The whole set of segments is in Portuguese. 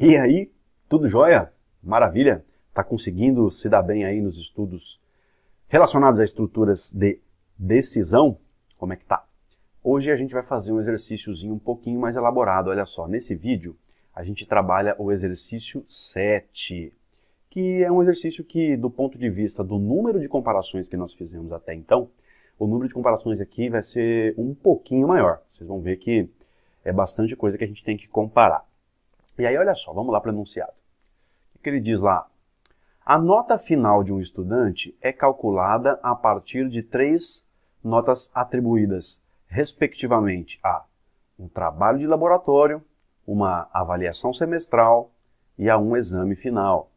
E aí, tudo jóia? Maravilha? Tá conseguindo se dar bem aí nos estudos relacionados a estruturas de decisão? Como é que tá? Hoje a gente vai fazer um exercíciozinho um pouquinho mais elaborado. Olha só, nesse vídeo a gente trabalha o exercício 7, que é um exercício que, do ponto de vista do número de comparações que nós fizemos até então, o número de comparações aqui vai ser um pouquinho maior. Vocês vão ver que é bastante coisa que a gente tem que comparar. E aí, olha só, vamos lá para o enunciado. O que ele diz lá? A nota final de um estudante é calculada a partir de 3 notas atribuídas, respectivamente, a um trabalho de laboratório, uma avaliação semestral e a um exame final.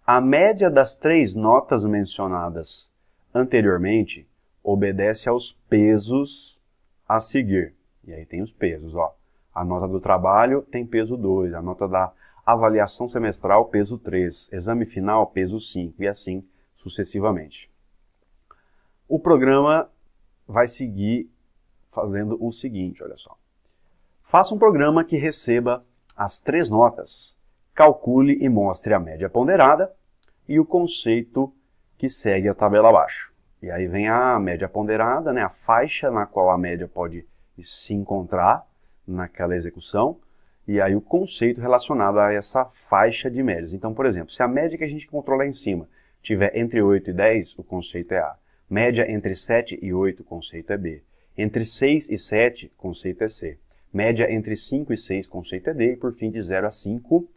A média das 3 notas mencionadas anteriormente obedece aos pesos a seguir. E aí tem os pesos, ó. A nota do trabalho tem peso 2, a nota da avaliação semestral, peso 3, exame final, peso 5, e assim sucessivamente. O programa vai seguir fazendo o seguinte, olha só. Faça um programa que receba as 3 notas, calcule e mostre a média ponderada e o conceito que segue a tabela abaixo. E aí vem a média ponderada, né, a faixa na qual a média pode se encontrar naquela execução, e aí o conceito relacionado a essa faixa de médias. Então, por exemplo, se a média que a gente encontrou lá em cima tiver entre 8 e 10, o conceito é A. Média entre 7 e 8, o conceito é B. Entre 6 e 7, o conceito é C. Média entre 5 e 6, o conceito é D. E por fim, de 0 a 5,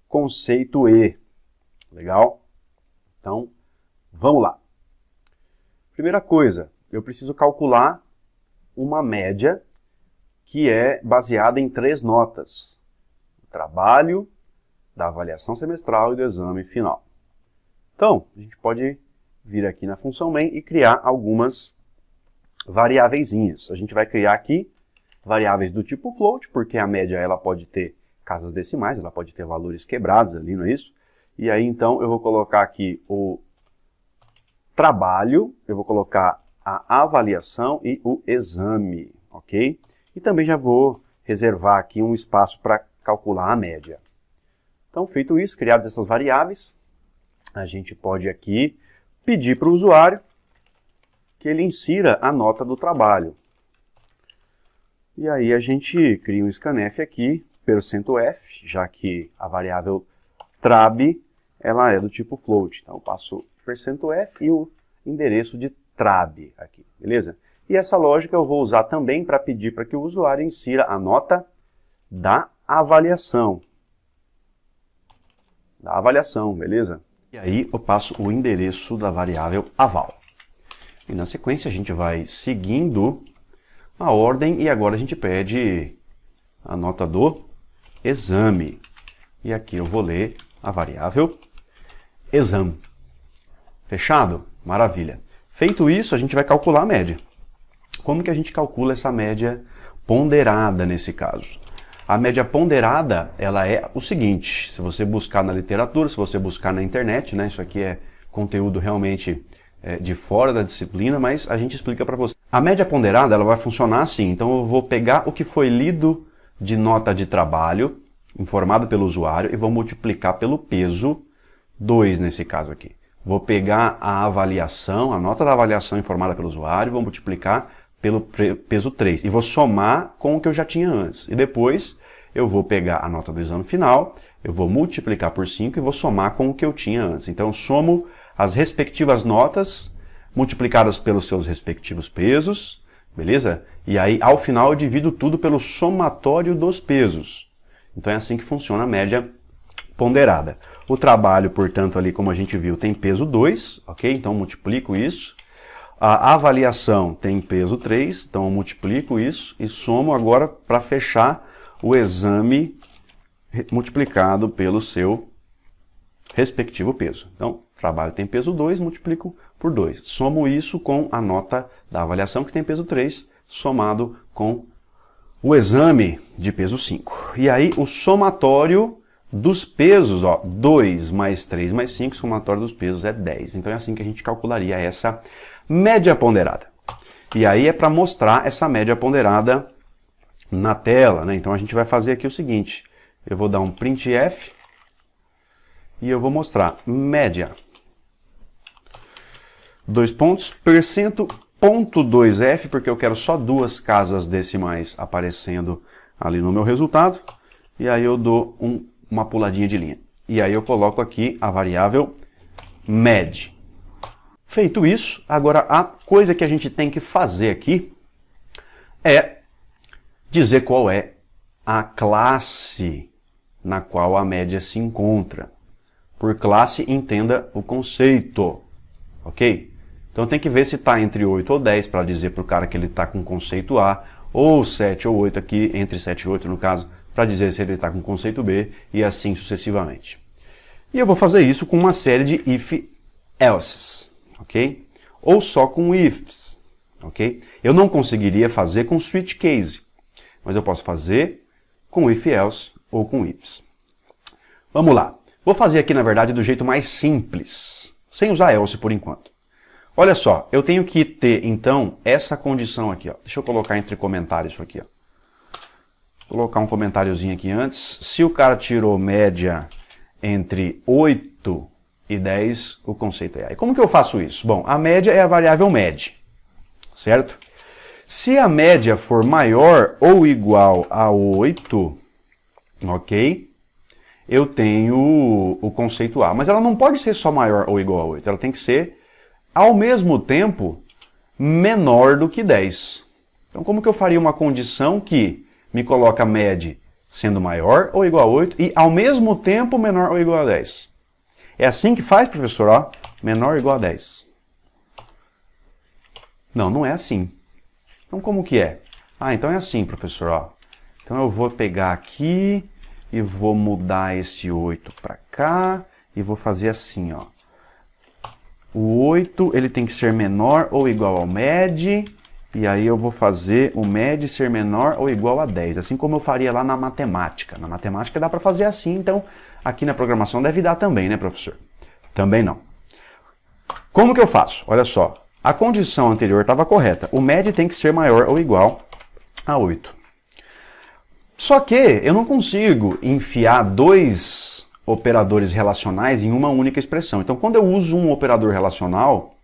conceito E. Legal? Então, vamos lá. Primeira coisa, eu preciso calcular uma média que é baseada em 3 notas. O trabalho, da avaliação semestral e do exame final. Então, a gente pode vir aqui na função main e criar algumas variáveiszinhas. A gente vai criar aqui variáveis do tipo float, porque a média ela pode ter casas decimais, ela pode ter valores quebrados ali, não é isso? E aí, então, eu vou colocar aqui o trabalho, eu vou colocar a avaliação e o exame, ok? E também já vou reservar aqui um espaço para calcular a média. Então, feito isso, criadas essas variáveis, a gente pode aqui pedir para o usuário que ele insira a nota do trabalho. E aí a gente cria um scanf aqui, %f, já que a variável trab ela é do tipo float. Então, eu passo %f e o endereço de trab aqui, beleza? E essa lógica eu vou usar também para pedir para que o usuário insira a nota da avaliação. Beleza? E aí eu passo o endereço da variável aval. E na sequência a gente vai seguindo a ordem e agora a gente pede a nota do exame. E aqui eu vou ler a variável exam. Fechado? Maravilha. Feito isso, a gente vai calcular a média. Como que a gente calcula essa média ponderada nesse caso? A média ponderada, ela é o seguinte, se você buscar na literatura, se você buscar na internet, né, isso aqui é conteúdo realmente de fora da disciplina, mas a gente explica para você. A média ponderada, ela vai funcionar assim, então eu vou pegar o que foi lido de nota de trabalho, informado pelo usuário, e vou multiplicar pelo peso 2 nesse caso aqui. Vou pegar a avaliação, a nota da avaliação informada pelo usuário, vou multiplicar pelo peso 3. E vou somar com o que eu já tinha antes. E depois eu vou pegar a nota do exame final, eu vou multiplicar por 5 e vou somar com o que eu tinha antes. Então eu somo as respectivas notas multiplicadas pelos seus respectivos pesos, beleza? E aí ao final eu divido tudo pelo somatório dos pesos. Então é assim que funciona a média ponderada. O trabalho, portanto, ali como a gente viu, tem peso 2, ok? Então multiplico isso. A avaliação tem peso 3, então eu multiplico isso e somo agora para fechar o exame multiplicado pelo seu respectivo peso. Então, trabalho tem peso 2, multiplico por 2. Somo isso com a nota da avaliação que tem peso 3, somado com o exame de peso 5. E aí o somatório dos pesos, ó, 2 mais 3 mais 5, somatório dos pesos é 10. Então é assim que a gente calcularia essa média ponderada. E aí é para mostrar essa média ponderada na tela, né? Então a gente vai fazer aqui o seguinte, eu vou dar um printf e eu vou mostrar média. Dois pontos, %.2f, porque eu quero só duas casas decimais aparecendo ali no meu resultado. E aí eu dou uma puladinha de linha. E aí eu coloco aqui a variável med. Feito isso, agora a coisa que a gente tem que fazer aqui é dizer qual é a classe na qual a média se encontra. Por classe, entenda o conceito, ok? Então tem que ver se está entre 8 ou 10 para dizer para o cara que ele está com conceito A, ou 7 ou 8 aqui, entre 7 e 8 no caso, para dizer se ele está com conceito B, e assim sucessivamente. E eu vou fazer isso com uma série de if-elses, ok? Ou só com ifs, ok? Eu não conseguiria fazer com switch case, mas eu posso fazer com if-else ou com ifs. Vamos lá. Vou fazer aqui, na verdade, do jeito mais simples, sem usar else por enquanto. Olha só, eu tenho que ter, então, essa condição aqui. Ó. Deixa eu colocar entre comentários isso aqui. Ó. Vou colocar um comentáriozinho aqui antes. Se o cara tirou média entre 8 e 10, o conceito é A. E como que eu faço isso? Bom, a média é a variável med, certo? Se a média for maior ou igual a 8, ok? Eu tenho o conceito A. Mas ela não pode ser só maior ou igual a 8. Ela tem que ser, ao mesmo tempo, menor do que 10. Então, como que eu faria uma condição que me coloca a média sendo maior ou igual a 8 e, ao mesmo tempo, menor ou igual a 10? É assim que faz, professor? Ó, menor ou igual a 10. Não, não é assim. Então, como que é? Ah, então é assim, professor. Ó. Então, eu vou pegar aqui e vou mudar esse 8 para cá e vou fazer assim, ó. O 8 ele tem que ser menor ou igual ao med, e aí eu vou fazer o med ser menor ou igual a 10, assim como eu faria lá na matemática. Na matemática dá para fazer assim, então aqui na programação deve dar também, né, professor? Também não. Como que eu faço? Olha só, a condição anterior estava correta. O med tem que ser maior ou igual a 8. Só que eu não consigo enfiar dois operadores relacionais em uma única expressão. Então, quando eu uso um operador relacional,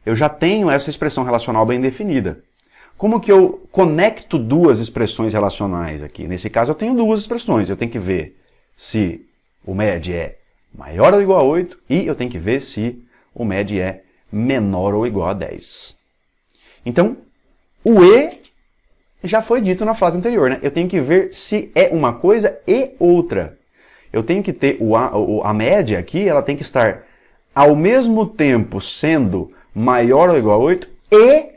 eu já tenho essa expressão relacional bem definida. Como que eu conecto duas expressões relacionais aqui? Nesse caso, eu tenho duas expressões. Eu tenho que ver se o med é maior ou igual a 8 e eu tenho que ver se o med é menor ou igual a 10. Então, o e já foi dito na frase anterior, né? Eu tenho que ver se é uma coisa e outra. Eu tenho que ter a média aqui, ela tem que estar ao mesmo tempo sendo maior ou igual a 8 e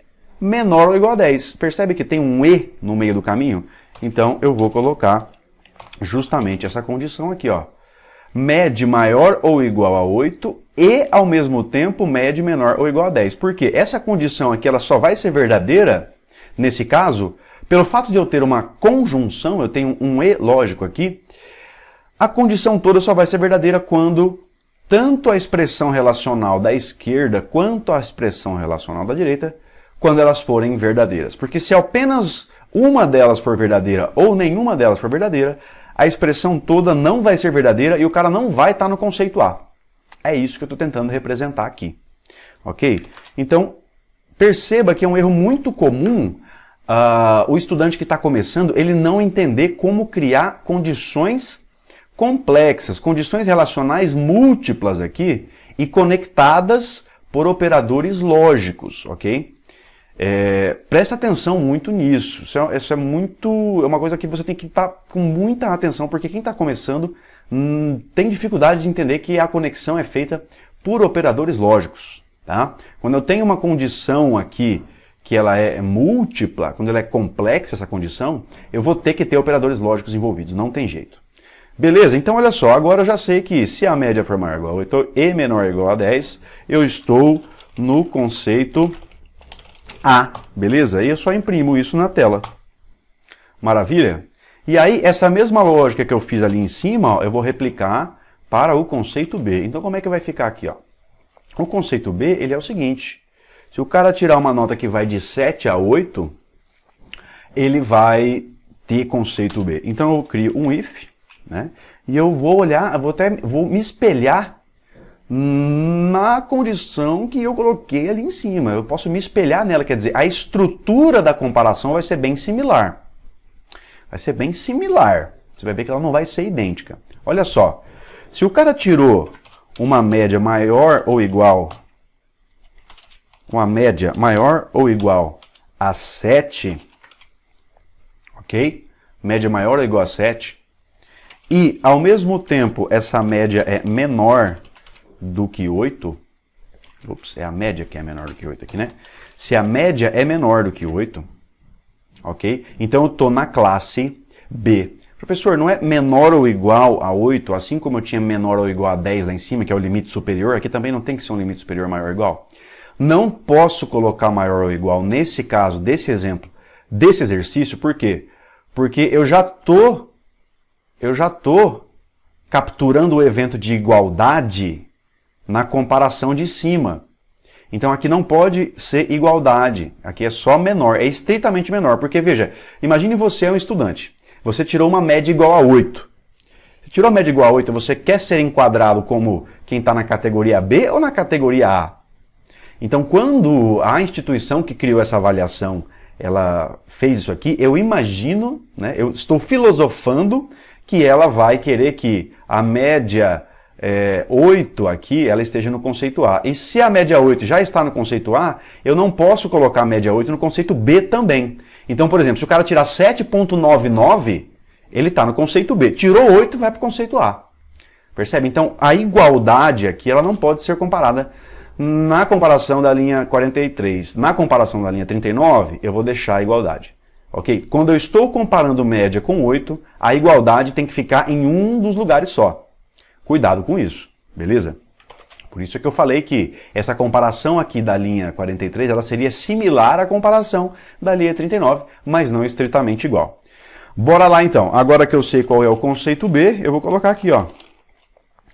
menor ou igual a 10. Percebe que tem um e no meio do caminho? Então, eu vou colocar justamente essa condição aqui, ó. Med maior ou igual a 8 e, ao mesmo tempo, med menor ou igual a 10. Por quê? Essa condição aqui ela só vai ser verdadeira, nesse caso, pelo fato de eu ter uma conjunção, eu tenho um e lógico aqui, a condição toda só vai ser verdadeira quando tanto a expressão relacional da esquerda quanto a expressão relacional da direita, quando elas forem verdadeiras. Porque se apenas uma delas for verdadeira ou nenhuma delas for verdadeira, a expressão toda não vai ser verdadeira e o cara não vai estar no conceito A. É isso que eu estou tentando representar aqui. Ok? Então, perceba que é um erro muito comum o estudante que está começando, ele não entender como criar condições complexas, condições relacionais múltiplas aqui e conectadas por operadores lógicos, ok? Presta atenção muito nisso. Isso é uma coisa que você tem que estar com muita atenção, porque quem está começando tem dificuldade de entender que a conexão é feita por operadores lógicos. Tá? Quando eu tenho uma condição aqui que ela é múltipla, quando ela é complexa essa condição, eu vou ter que ter operadores lógicos envolvidos, não tem jeito. Beleza? Então olha só, agora eu já sei que se a média for maior ou igual a 8 e menor ou igual a 10, eu estou no conceito A, beleza? E eu só imprimo isso na tela. Maravilha? E aí, essa mesma lógica que eu fiz ali em cima, ó, eu vou replicar para o conceito B. Então como é que vai ficar aqui? Ó? O conceito B, ele é o seguinte, se o cara tirar uma nota que vai de 7 a 8, ele vai ter conceito B. Então eu crio um if, né? E eu vou olhar, vou me espelhar na condição que eu coloquei ali em cima. Eu posso me espelhar nela, quer dizer, a estrutura da comparação vai ser bem similar. Vai ser bem similar. Você vai ver que ela não vai ser idêntica. Olha só, se o cara tirou uma média maior ou igual a 7, ok? Média maior ou igual a 7, e ao mesmo tempo essa média é menor do que 8, é a média que é menor do que 8 aqui, né? Se a média é menor do que 8, ok? Então eu estou na classe B. Professor, não é menor ou igual a 8, assim como eu tinha menor ou igual a 10 lá em cima, que é o limite superior, aqui também não tem que ser um limite superior maior ou igual. Não posso colocar maior ou igual nesse caso, desse exemplo, desse exercício, por quê? Porque eu já tô capturando o evento de igualdade na comparação de cima. Então aqui não pode ser igualdade, aqui é só menor, é estritamente menor, porque veja, imagine você é um estudante, você tirou uma média igual a 8. Você tirou a média igual a 8, você quer ser enquadrado como quem está na categoria B ou na categoria A? Então quando a instituição que criou essa avaliação, ela fez isso aqui, eu imagino, né, eu estou filosofando que ela vai querer que a média 8 aqui, ela esteja no conceito A. E se a média 8 já está no conceito A, eu não posso colocar a média 8 no conceito B também. Então, por exemplo, se o cara tirar 7,99, ele está no conceito B. Tirou 8, vai para o conceito A. Percebe? Então, a igualdade aqui, ela não pode ser comparada na comparação da linha 43. Na comparação da linha 39, eu vou deixar a igualdade. Ok? Quando eu estou comparando média com 8, a igualdade tem que ficar em um dos lugares só. Cuidado com isso, beleza? Por isso é que eu falei que essa comparação aqui da linha 43, ela seria similar à comparação da linha 39, mas não estritamente igual. Bora lá então. Agora que eu sei qual é o conceito B, eu vou colocar aqui, ó.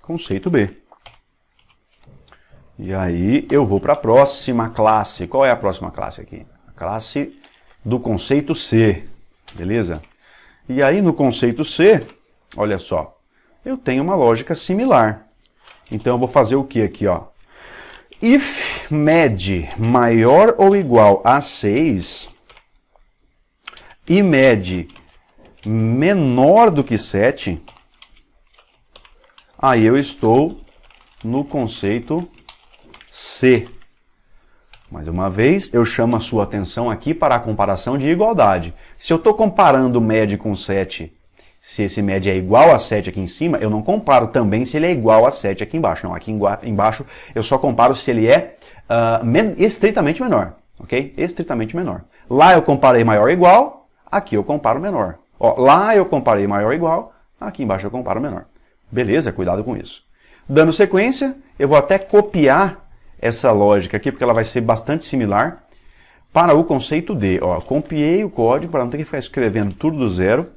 Conceito B. E aí eu vou para a próxima classe. Qual é a próxima classe aqui? A classe do conceito C, beleza? E aí no conceito C, olha só, eu tenho uma lógica similar. Então eu vou fazer o que aqui, ó? If med maior ou igual a 6 e med menor do que 7, aí eu estou no conceito C. Mais uma vez, eu chamo a sua atenção aqui para a comparação de igualdade. Se eu estou comparando med com 7, se esse med é igual a 7 aqui em cima, eu não comparo também se ele é igual a 7 aqui embaixo. Não, aqui embaixo eu só comparo se ele é estritamente menor. Ok? Estritamente menor. Lá eu comparei maior ou igual, aqui eu comparo menor. Ó, lá eu comparei maior ou igual, aqui embaixo eu comparo menor. Beleza? Cuidado com isso. Dando sequência, eu vou até copiar essa lógica aqui, porque ela vai ser bastante similar para o conceito D. Ó, copiei o código para não ter que ficar escrevendo tudo do zero.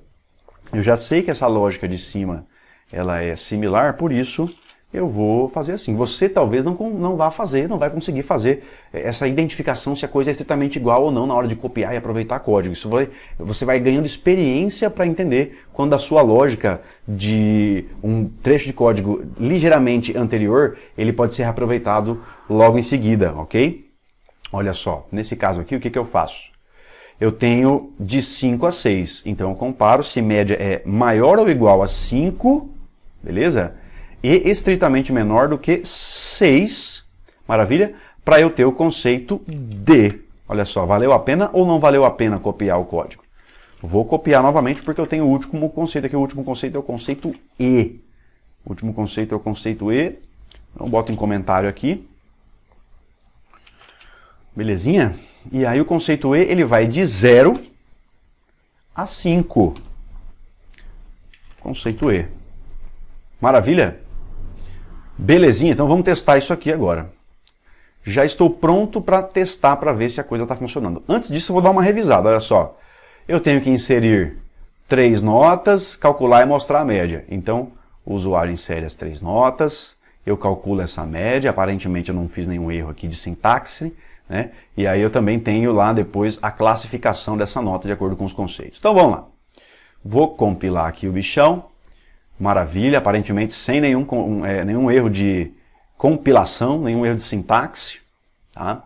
Eu já sei que essa lógica de cima ela é similar, por isso eu vou fazer assim. Você talvez não vá fazer, não vai conseguir fazer essa identificação se a coisa é estritamente igual ou não na hora de copiar e aproveitar código. Você vai ganhando experiência para entender quando a sua lógica de um trecho de código ligeiramente anterior, ele pode ser reaproveitado logo em seguida, ok? Olha só, nesse caso aqui, o que eu faço? Eu tenho de 5 a 6, então eu comparo se média é maior ou igual a 5, beleza? E estritamente menor do que 6, maravilha? Para eu ter o conceito D. Olha só, valeu a pena ou não valeu a pena copiar o código? Vou copiar novamente porque eu tenho o último conceito aqui, o último conceito é o conceito E. O último conceito é o conceito E, então boto em comentário aqui. Belezinha? E aí o conceito E, ele vai de 0 a 5. Conceito E. Maravilha? Belezinha? Então vamos testar isso aqui agora. Já estou pronto para testar, para ver se a coisa está funcionando. Antes disso eu vou dar uma revisada, olha só. Eu tenho que inserir 3 notas, calcular e mostrar a média. Então o usuário insere as 3 notas, eu calculo essa média, aparentemente eu não fiz nenhum erro aqui de sintaxe, né? E aí eu também tenho lá depois a classificação dessa nota de acordo com os conceitos. Então vamos lá. Vou compilar aqui o bichão. Maravilha, aparentemente sem nenhum erro de compilação, nenhum erro de sintaxe. Tá?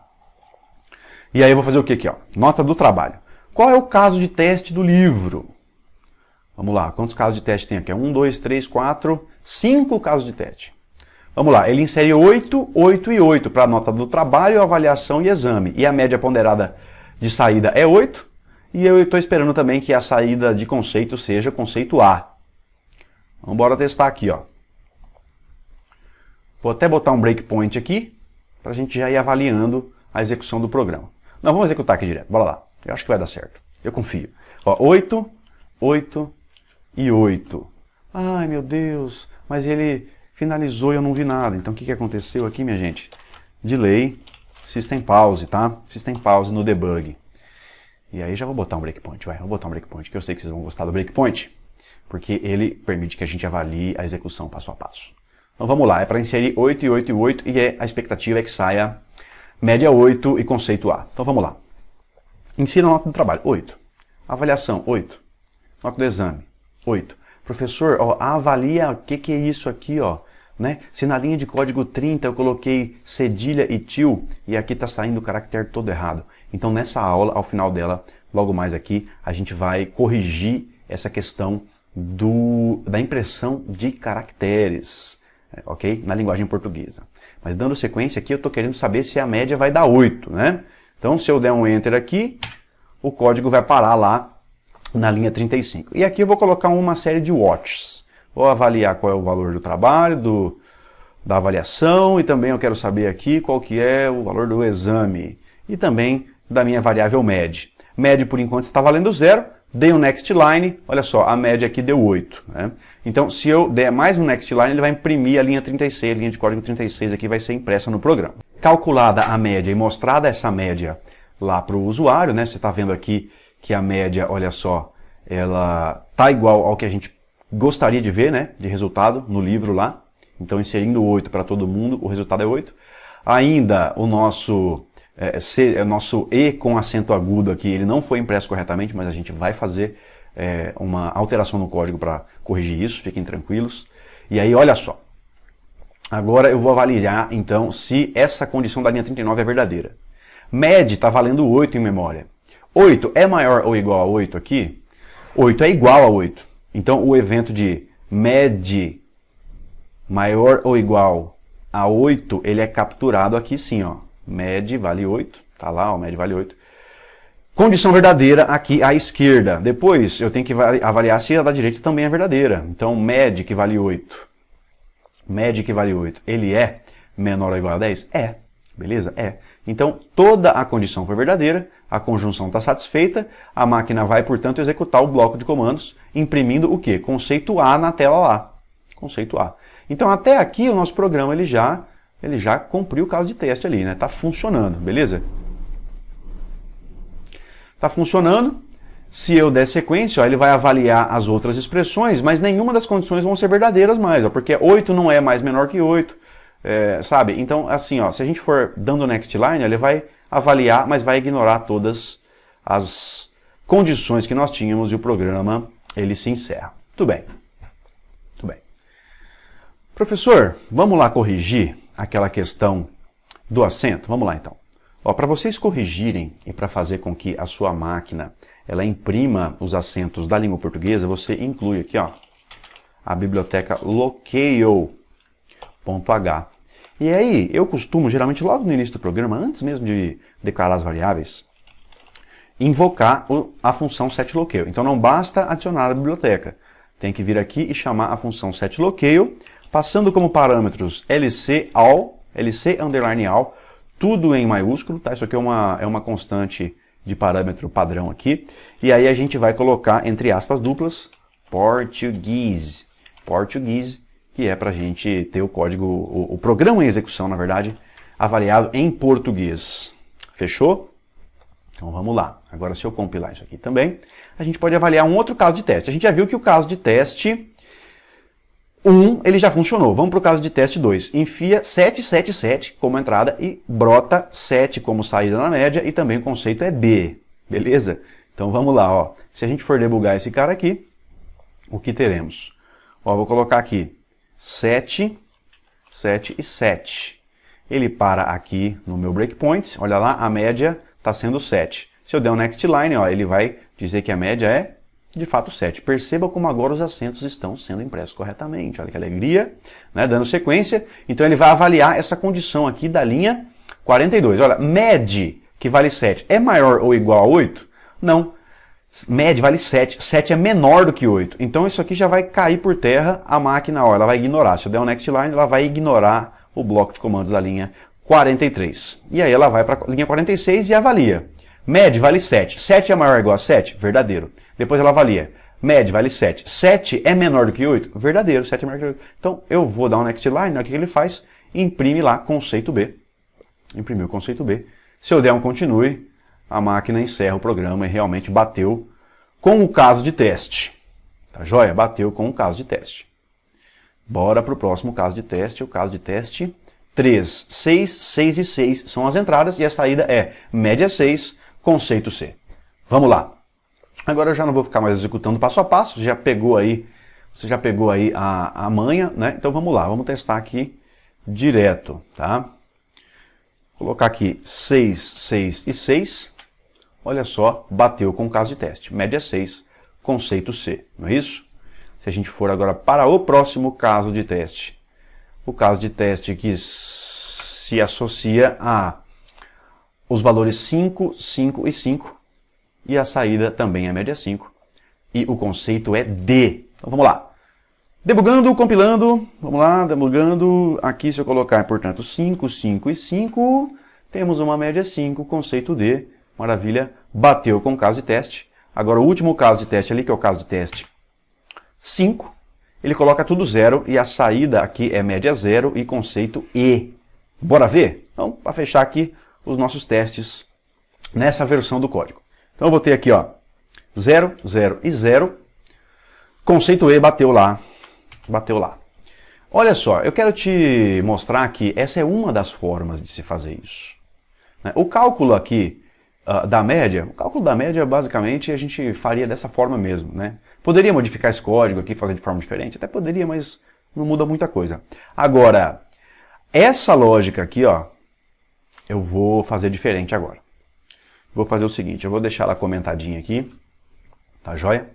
E aí eu vou fazer o que aqui? Ó? Nota do trabalho. Qual é o caso de teste do livro? Vamos lá, quantos casos de teste tem aqui? 1, 2, 3, 4, 5 casos de teste. Vamos lá, ele insere 8, 8 e 8 para a nota do trabalho, avaliação e exame. E a média ponderada de saída é 8. E eu estou esperando também que a saída de conceito seja conceito A. Vamos embora testar aqui, ó. Vou até botar um breakpoint aqui, para a gente já ir avaliando a execução do programa. Não, vamos executar aqui direto, bora lá. Eu acho que vai dar certo, eu confio. Ó, 8, 8 e 8. Ai, meu Deus, mas ele finalizou e eu não vi nada. Então o que aconteceu aqui, minha gente? Delay, System Pause, tá? System Pause no debug. E aí já vou botar um breakpoint, vou botar um breakpoint, que eu sei que vocês vão gostar do breakpoint, porque ele permite que a gente avalie a execução passo a passo. Então vamos lá, é para inserir 8 e 8 e 8 e a expectativa é que saia média 8 e conceito A. Então vamos lá. Insira a nota do trabalho, 8. Avaliação, 8. Nota do exame, 8. Professor, ó, avalia o que é isso aqui, ó. Né? Se na linha de código 30 eu coloquei cedilha e til e aqui está saindo o caractere todo errado. Então nessa aula, ao final dela, logo mais aqui, a gente vai corrigir essa questão da impressão de caracteres, ok? Na linguagem portuguesa. Mas dando sequência aqui, eu estou querendo saber se a média vai dar 8, né? Então se eu der um Enter aqui, o código vai parar lá na linha 35. E aqui eu vou colocar uma série de watches. Vou avaliar qual é o valor do trabalho, da avaliação, e também eu quero saber aqui qual que é o valor do exame. E também da minha variável med. Med, por enquanto, está valendo 0. Dei um next line, olha só, a média aqui deu 8. Né? Então, se eu der mais um next line, ele vai imprimir a linha 36, a linha de código 36 aqui vai ser impressa no programa. Calculada a média e mostrada essa média lá para o usuário, né? Você está vendo aqui que a média, olha só, ela está igual ao que a gente gostaria de ver, né? De resultado no livro lá. Então, inserindo 8 para todo mundo, o resultado é 8. Ainda o nosso E com acento agudo aqui, ele não foi impresso corretamente, mas a gente vai fazer uma alteração no código para corrigir isso, fiquem tranquilos. E aí, olha só, agora eu vou avaliar, então, se essa condição da linha 39 é verdadeira. Med está valendo 8 em memória. 8 é maior ou igual a 8 aqui? 8 é igual a 8. Então, o evento de med maior ou igual a 8, ele é capturado aqui sim, ó. Med vale 8, tá lá, o med vale 8. Condição verdadeira aqui à esquerda. Depois eu tenho que avaliar se a da direita também é verdadeira. Então, med que vale 8. Med que vale 8, ele é menor ou igual a 10? É. Beleza? É. Então, toda a condição foi verdadeira, a conjunção está satisfeita, a máquina vai, portanto, executar o bloco de comandos, imprimindo o quê? Conceito A na tela lá. Conceito A. Então, até aqui o nosso programa ele já cumpriu o caso de teste ali, né? Está funcionando, beleza? Está funcionando. Se eu der sequência, ó, ele vai avaliar as outras expressões, mas nenhuma das condições vão ser verdadeiras mais, ó, porque 8 não é mais menor que 8, sabe? Então, assim, ó, se a gente for dando next line, ele vai avaliar, mas vai ignorar todas as condições que nós tínhamos e o programa, ele se encerra. Tudo bem. Tudo bem. Professor, vamos lá corrigir aquela questão do acento? Vamos lá, então. Para vocês corrigirem e para fazer com que a sua máquina ela imprima os acentos da língua portuguesa, você inclui aqui, ó, a biblioteca locale.h. E aí, eu costumo, geralmente logo no início do programa, antes mesmo de declarar as variáveis, invocar a função setLocale. Então não basta adicionar a biblioteca. Tem que vir aqui e chamar a função setLocale, passando como parâmetros lc underline all, tudo em maiúsculo, tá? Isso aqui é uma constante de parâmetro padrão aqui. E aí a gente vai colocar, entre aspas duplas, português, que é para a gente ter o código, o programa em execução, na verdade, avaliado em português. Fechou? Então vamos lá. Agora, se eu compilar isso aqui também, a gente pode avaliar um outro caso de teste. A gente já viu que o caso de teste 1, ele já funcionou. Vamos para o caso de teste 2. Enfia 777 como entrada e brota 7 como saída na média e também o conceito é B. Beleza? Então vamos lá. Ó. Se a gente for debugar esse cara aqui, o que teremos? Ó, vou colocar aqui 7, 7 e 7. Ele para aqui no meu breakpoint. Olha lá, a média está sendo 7. Se eu der um next line, ó, ele vai dizer que a média é, de fato, 7. Perceba como agora os acentos estão sendo impressos corretamente. Olha que alegria, né? Dando sequência. Então ele vai avaliar essa condição aqui da linha 42. Olha, med, que vale 7, é maior ou igual a 8? Não. Med vale 7. 7 é menor do que 8. Então isso aqui já vai cair por terra. A máquina, ó, ela vai ignorar. Se eu der um next line, ela vai ignorar o bloco de comandos da linha 43. E aí ela vai para a linha 46 e avalia. Med vale 7. 7 é maior ou igual a 7? Verdadeiro. Depois ela avalia. Med vale 7. 7 é menor do que 8? Verdadeiro. 7 é menor do que 8. Então eu vou dar um next line. O que ele faz? Imprime lá conceito B. Imprimiu o conceito B. Se eu der um continue, a máquina encerra o programa e realmente bateu com o caso de teste. Tá joia? Bateu com o caso de teste. Bora para o próximo caso de teste. O caso de teste 3. 6, 6 e 6 são as entradas e a saída é média 6, conceito C. Vamos lá. Agora eu já não vou ficar mais executando passo a passo. Você já pegou aí a manha, né? Então vamos lá. Vamos testar aqui direto, tá? Vou colocar aqui 6, 6 e 6. Olha só, bateu com o caso de teste. Média 6, conceito C. Não é isso? Se a gente for agora para o próximo caso de teste. O caso de teste que se associa a os valores 5, 5 e 5. E a saída também é média 5. E o conceito é D. Então vamos lá. Debugando, compilando. Vamos lá, debugando. Aqui se eu colocar, portanto, 5, 5 e 5. Temos uma média 5, conceito D. Maravilha. Bateu com o caso de teste. Agora o último caso de teste ali, que é o caso de teste 5. Ele coloca tudo 0 e a saída aqui é média 0 e conceito E. Bora ver? Então, para fechar aqui os nossos testes nessa versão do código. Então eu vou ter aqui, ó, 0, 0 e 0. Conceito E bateu lá. Bateu lá. Olha só, eu quero te mostrar que essa é uma das formas de se fazer isso. O cálculo aqui da média, basicamente a gente faria dessa forma mesmo, né? Poderia modificar esse código aqui, fazer de forma diferente, até poderia, mas não muda muita coisa. Agora, essa lógica aqui, ó, eu vou fazer diferente agora. Vou fazer o seguinte, eu vou deixar ela comentadinha aqui, tá joia?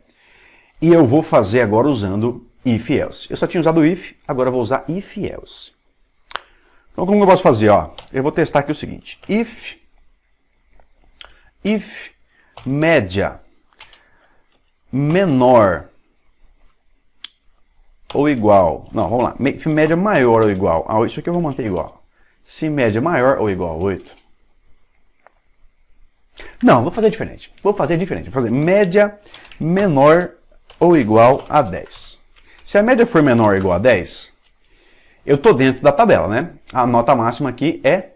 E eu vou fazer agora usando if else. Eu só tinha usado if, agora eu vou usar if else. Então como eu posso fazer, ó? Eu vou testar aqui o seguinte, if média menor ou igual, não, vamos lá, if média maior ou igual, isso aqui eu vou manter igual. Se média maior ou igual a 8, não, vou fazer diferente, vou fazer média menor ou igual a 10. Se a média for menor ou igual a 10, eu estou dentro da tabela, né? A nota máxima aqui é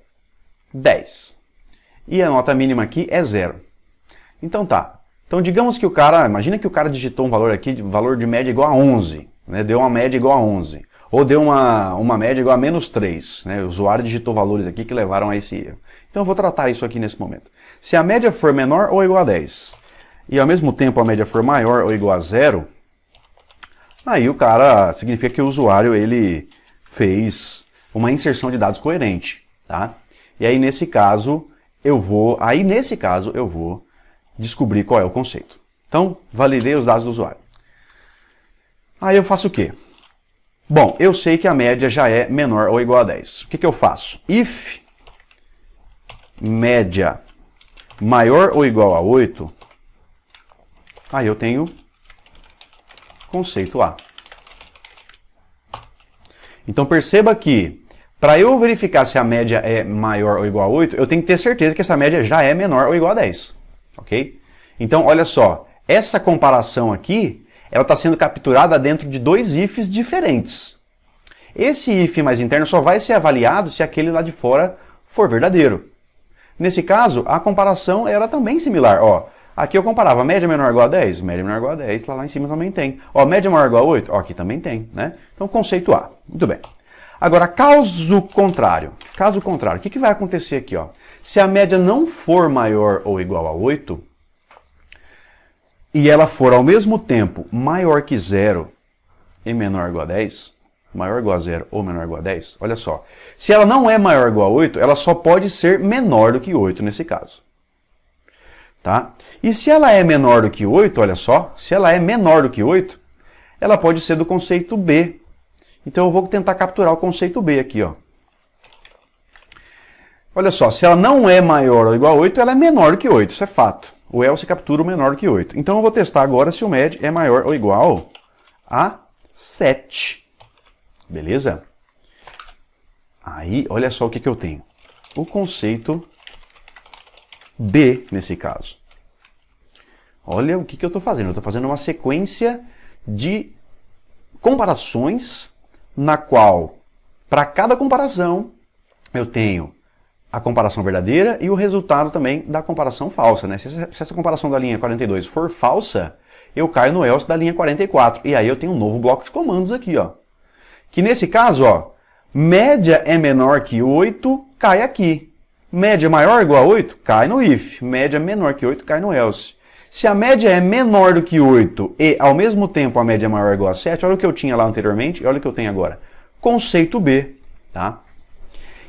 10. E a nota mínima aqui é 0. Então tá. Então digamos que o cara, imagina que o cara digitou um valor aqui, valor de média igual a 11. Né? Deu uma média igual a 11. Ou deu uma média igual a menos 3. Né? O usuário digitou valores aqui que levaram a esse erro. Então eu vou tratar isso aqui nesse momento. Se a média for menor ou igual a 10, e ao mesmo tempo a média for maior ou igual a 0, aí o cara, significa que o usuário ele fez uma inserção de dados coerente, tá? E aí nesse caso eu vou descobrir qual é o conceito. Então, validei os dados do usuário. Aí eu faço o quê? Bom, eu sei que a média já é menor ou igual a 10. O que eu faço? If média maior ou igual a 8, aí eu tenho conceito A. Então perceba que, para eu verificar se a média é maior ou igual a 8, eu tenho que ter certeza que essa média já é menor ou igual a 10. Ok? Então, olha só, essa comparação aqui, ela está sendo capturada dentro de dois ifs diferentes. Esse if mais interno só vai ser avaliado se aquele lá de fora for verdadeiro. Nesse caso, a comparação era também similar. Ó, aqui eu comparava média menor ou igual a 10, média menor ou igual a 10, lá em cima também tem. Ó, média maior ou igual a 8, ó, aqui também tem, né? Então, conceito A. Muito bem. Agora, caso contrário, o que vai acontecer aqui, ó? Se a média não for maior ou igual a 8, e ela for ao mesmo tempo maior que 0 é menor ou igual a 10, maior ou igual a 0 ou menor ou igual a 10, olha só. Se ela não é maior ou igual a 8, ela só pode ser menor do que 8 nesse caso. Tá? E se ela é menor do que 8, olha só, se ela é menor do que 8, ela pode ser do conceito B. Então eu vou tentar capturar o conceito B aqui, ó. Olha só, se ela não é maior ou igual a 8, ela é menor do que 8, isso é fato. O else captura o menor do que 8. Então eu vou testar agora se o med é maior ou igual a 7. Beleza? Aí, olha só o que eu tenho. O conceito B, nesse caso. Olha o que eu estou fazendo. Eu estou fazendo uma sequência de comparações na qual, para cada comparação, eu tenho a comparação verdadeira e o resultado também da comparação falsa, né? Se essa comparação da linha 42 for falsa, eu caio no else da linha 44. E aí eu tenho um novo bloco de comandos aqui, ó. Que nesse caso, ó, média é menor que 8, cai aqui. Média maior ou igual a 8, cai no if. Média menor que 8, cai no else. Se a média é menor do que 8 e, ao mesmo tempo, a média é maior ou igual a 7, olha o que eu tinha lá anteriormente e olha o que eu tenho agora. Conceito B, tá?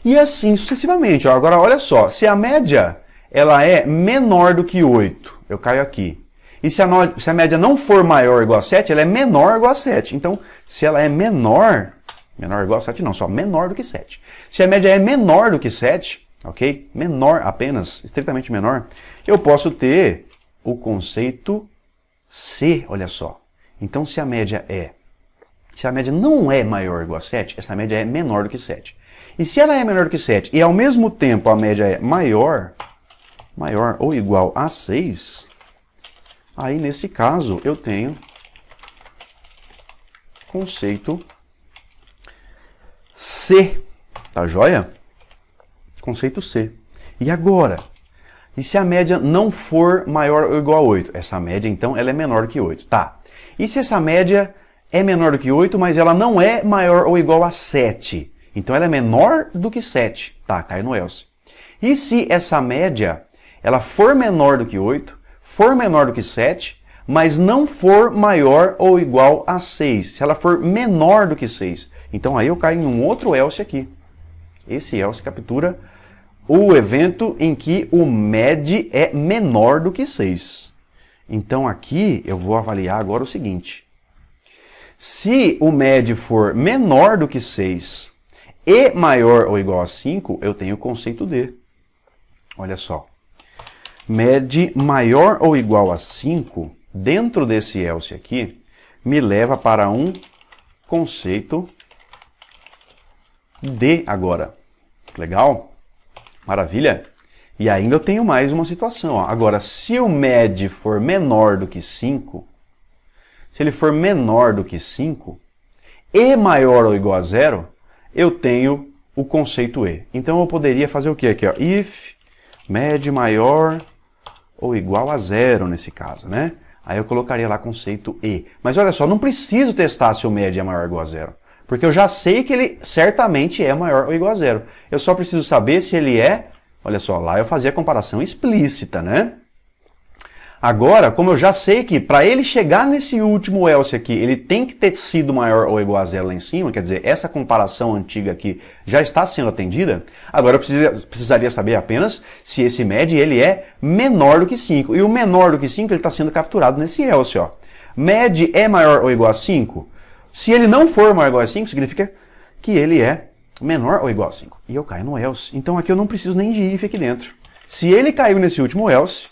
E assim sucessivamente. Ó. Agora, olha só, se a média ela é menor do que 8, eu caio aqui. E se a média não for maior ou igual a 7, ela é menor ou igual a 7. Então, se ela é menor ou igual a 7 não, só menor do que 7. Se a média é menor do que 7, ok? Menor apenas, estritamente menor, eu posso ter o conceito C, olha só. Então, se a média não é maior ou igual a 7, essa média é menor do que 7. E se ela é menor do que 7 e ao mesmo tempo a média é maior ou igual a 6, aí nesse caso eu tenho conceito C, tá joia? Conceito C. E agora? E se a média não for maior ou igual a 8? Essa média então ela é menor do que 8, tá? E se essa média é menor do que 8, mas ela não é maior ou igual a 7? Então ela é menor do que 7. Tá, cai no else. E se essa média ela for menor do que 8, for menor do que 7, mas não for maior ou igual a 6? Se ela for menor do que 6, então aí eu caio em um outro else aqui. Esse else captura o evento em que o med é menor do que 6. Então aqui eu vou avaliar agora o seguinte. Se o med for menor do que 6 e maior ou igual a 5, eu tenho o conceito D. Olha só. Med maior ou igual a 5, dentro desse else aqui, me leva para um conceito D agora. Legal? Maravilha? E ainda eu tenho mais uma situação. Ó. Agora, se o med for menor do que 5, se ele for menor do que 5 e maior ou igual a 0, eu tenho o conceito E. Então eu poderia fazer o quê aqui? Ó? If med maior ou igual a 0 nesse caso, né? Aí eu colocaria lá conceito E. Mas olha só, não preciso testar se o med é maior ou igual a 0. Porque eu já sei que ele certamente é maior ou igual a 0. Eu só preciso saber se ele é... Olha só, lá eu fazia a comparação explícita, né? Agora, como eu já sei que para ele chegar nesse último else aqui, ele tem que ter sido maior ou igual a 0 lá em cima, quer dizer, essa comparação antiga aqui já está sendo atendida, agora eu precisaria saber apenas se esse med ele é menor do que 5. E o menor do que 5 ele está sendo capturado nesse else. Ó. Med é maior ou igual a 5? Se ele não for maior ou igual a 5, significa que ele é menor ou igual a 5. E eu caio no else. Então aqui eu não preciso nem de if aqui dentro. Se ele caiu nesse último else,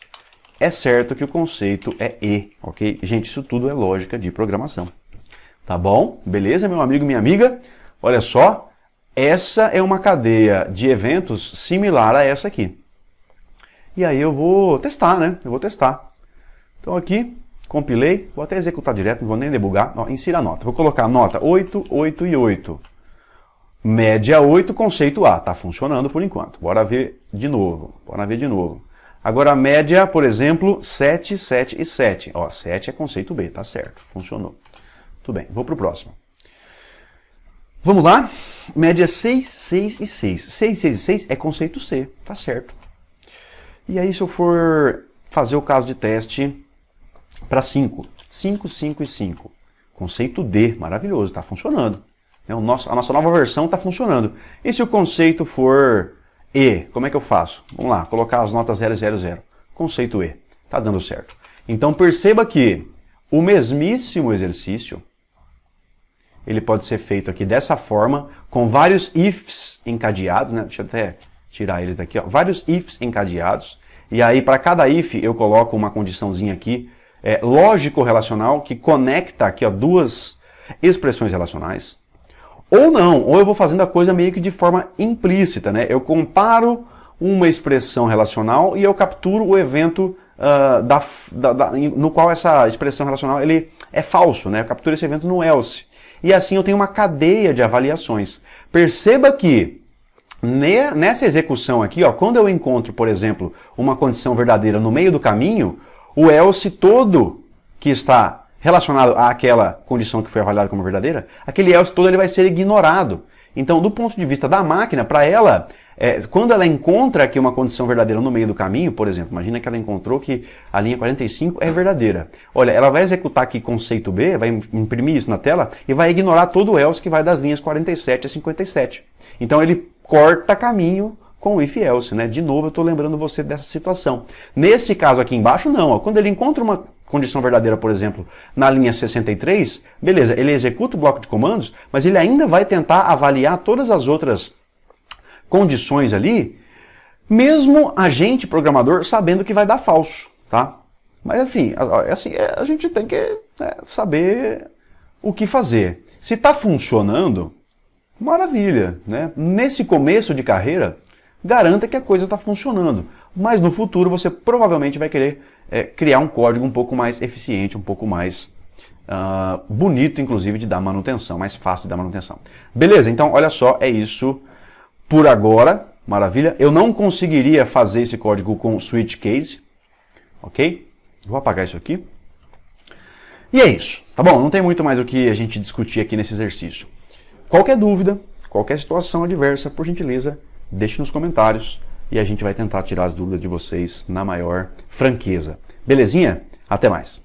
é certo que o conceito é E, ok? Gente, isso tudo é lógica de programação. Tá bom? Beleza, meu amigo, minha amiga? Olha só, essa é uma cadeia de eventos similar a essa aqui. E aí eu vou testar, né? Eu vou testar. Então aqui, compilei, vou até executar direto, não vou nem debugar. Ó, insira a nota. Vou colocar nota 8, 8 e 8. Média 8, conceito A. Tá funcionando por enquanto. Bora ver de novo. Bora ver de novo. Agora a média, por exemplo, 7, 7 e 7. Ó, 7 é conceito B, tá certo, funcionou. Tudo bem, vou para o próximo. Vamos lá? Média 6, 6 e 6. 6, 6 e 6 é conceito C, tá certo. E aí se eu for fazer o caso de teste para 5. 5, 5 e 5. Conceito D, maravilhoso, está funcionando. A nossa nova versão está funcionando. E se o conceito for E, como é que eu faço? Vamos lá, colocar as notas 0, 0, 0. Conceito E, está dando certo. Então perceba que o mesmíssimo exercício, ele pode ser feito aqui dessa forma, com vários ifs encadeados, né? Deixa eu até tirar eles daqui, ó. Vários ifs encadeados. E aí, para cada if, eu coloco uma condiçãozinha aqui, lógico-relacional, que conecta aqui, ó, duas expressões relacionais. Ou não, ou eu vou fazendo a coisa meio que de forma implícita, né? Eu comparo uma expressão relacional e eu capturo o evento no qual essa expressão relacional ele é falso, né? Eu capturo esse evento no else. E assim eu tenho uma cadeia de avaliações. Perceba que nessa execução aqui, ó, quando eu encontro, por exemplo, uma condição verdadeira no meio do caminho, o else todo que está relacionado àquela condição que foi avaliada como verdadeira, aquele else todo ele vai ser ignorado. Então, do ponto de vista da máquina, para ela, quando ela encontra aqui uma condição verdadeira no meio do caminho, por exemplo, imagina que ela encontrou que a linha 45 é verdadeira. Olha, ela vai executar aqui conceito B, vai imprimir isso na tela e vai ignorar todo o else que vai das linhas 47 a 57. Então, ele corta caminho com o if-else, né? De novo, eu estou lembrando você dessa situação. Nesse caso aqui embaixo, não. Ó. Quando ele encontra uma condição verdadeira, por exemplo, na linha 63, beleza, ele executa o bloco de comandos, mas ele ainda vai tentar avaliar todas as outras condições ali, mesmo a gente, programador, sabendo que vai dar falso, tá? Mas, enfim, assim, a gente tem que saber o que fazer. Se está funcionando, maravilha, né? Nesse começo de carreira, garanta que a coisa está funcionando. Mas no futuro você provavelmente vai querer criar um código um pouco mais eficiente, um pouco mais bonito, inclusive, de dar manutenção, mais fácil de dar manutenção. Beleza, então olha só, é isso por agora, maravilha. Eu não conseguiria fazer esse código com switch case, ok? Vou apagar isso aqui. E é isso, tá bom? Não tem muito mais o que a gente discutir aqui nesse exercício. Qualquer dúvida, qualquer situação adversa, por gentileza, deixe nos comentários e a gente vai tentar tirar as dúvidas de vocês na maior franqueza. Belezinha? Até mais!